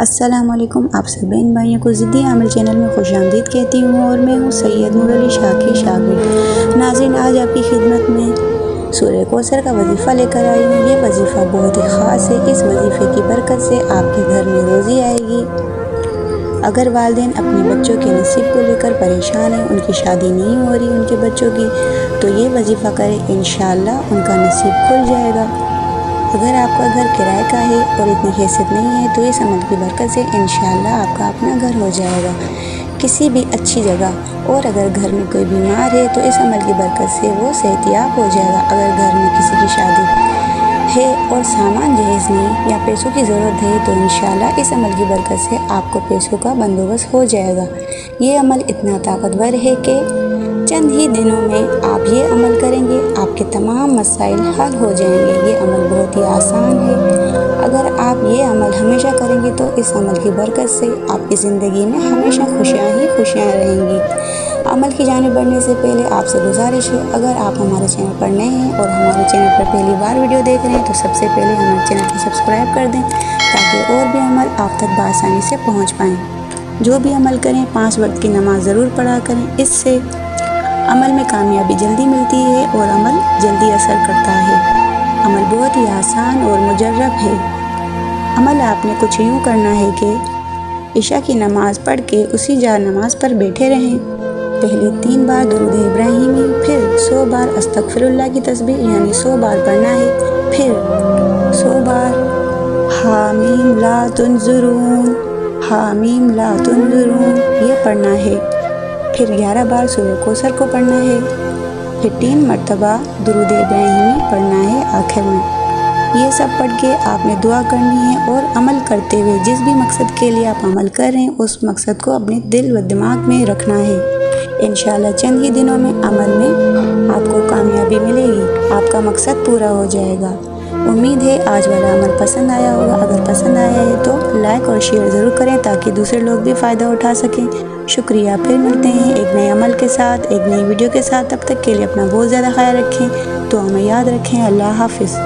السلام علیکم، آپ سب بہن بھائیوں کو ضدی عمل چینل میں خوش آمدید کہتی ہوں اور میں ہوں سید نور علی شاہ کی شاگرد۔ ناظرین، آج آپ کی خدمت میں سورہ کوثر کا وظیفہ لے کر آئی ہوں۔ یہ وظیفہ بہت ہی خاص ہے۔ اس وظیفے کی برکت سے آپ کے گھر میں روزی آئے گی۔ اگر والدین اپنے بچوں کے نصیب کو لے کر پریشان ہیں، ان کی شادی نہیں ہو رہی ان کے بچوں کی، تو یہ وظیفہ کریں، انشاءاللہ ان کا نصیب کھل جائے گا۔ اگر آپ کا گھر کرائے کا ہے اور اتنی حیثیت نہیں ہے تو اس عمل کی برکت سے انشاءاللہ آپ کا اپنا گھر ہو جائے گا کسی بھی اچھی جگہ۔ اور اگر گھر میں کوئی بیمار ہے تو اس عمل کی برکت سے وہ صحت یاب ہو جائے گا۔ اگر گھر میں کسی کی شادی ہے اور سامان جہیز نہیں یا پیسوں کی ضرورت ہے تو انشاءاللہ اس عمل کی برکت سے آپ کو پیسوں کا بندوبست ہو جائے گا۔ یہ عمل اتنا طاقتور ہے کہ چند ہی دنوں میں آپ یہ عمل کریں گے، آپ کے تمام مسائل حل ہو جائیں گے۔ یہ عمل بہت ہی آسان ہے۔ اگر آپ یہ عمل ہمیشہ کریں گے تو اس عمل کی برکت سے آپ کی زندگی میں ہمیشہ خوشیاں ہی خوشیاں رہیں گی۔ عمل کی جانب بڑھنے سے پہلے آپ سے گزارش ہے، اگر آپ ہمارے چینل پر نئے ہیں اور ہمارے چینل پر پہلی بار ویڈیو دیکھ رہے ہیں تو سب سے پہلے ہمارے چینل کو سبسکرائب کر دیں تاکہ اور بھی عمل آپ تک بآسانی سے پہنچ پائیں۔ جو بھی عمل کریں 5 وقت کی نماز ضرور پڑھا کریں، اس سے عمل میں کامیابی جلدی ملتی ہے اور عمل جلدی اثر کرتا ہے۔ عمل بہت ہی آسان اور مجرب ہے۔ عمل آپ نے کچھ یوں کرنا ہے کہ عشاء کی نماز پڑھ کے اسی جا نماز پر بیٹھے رہیں۔ پہلے 3 بار درود ابراہیمی، پھر 100 بار استغفر اللہ کی تسبیح یعنی 100 بار پڑھنا ہے، پھر 100 بار حامیم لا تنظرون، حامیم لا تنظرون یہ پڑھنا ہے، پھر 11 بار سورہ کوثر کو پڑھنا ہے، پھر 3 مرتبہ درود ابراہیمی پڑھنا ہے آخر میں۔ یہ سب پڑھ کے آپ نے دعا کرنی ہے اور عمل کرتے ہوئے جس بھی مقصد کے لیے آپ عمل کر رہے ہیں اس مقصد کو اپنے دل و دماغ میں رکھنا ہے۔ انشاءاللہ چند ہی دنوں میں عمل میں آپ کو کامیابی ملے گی، آپ کا مقصد پورا ہو جائے گا۔ امید ہے آج والا عمل پسند آیا ہوگا۔ اگر پسند آیا ہے تو لائک اور شیئر ضرور کریں تاکہ دوسرے لوگ بھی فائدہ اٹھا سکیں۔ شکریہ، پھر ملتے ہیں ایک نئے عمل کے ساتھ، ایک نئی ویڈیو کے ساتھ۔ تب تک کے لیے اپنا بہت زیادہ خیال رکھیں، تو ہمیں یاد رکھیں۔ اللہ حافظ۔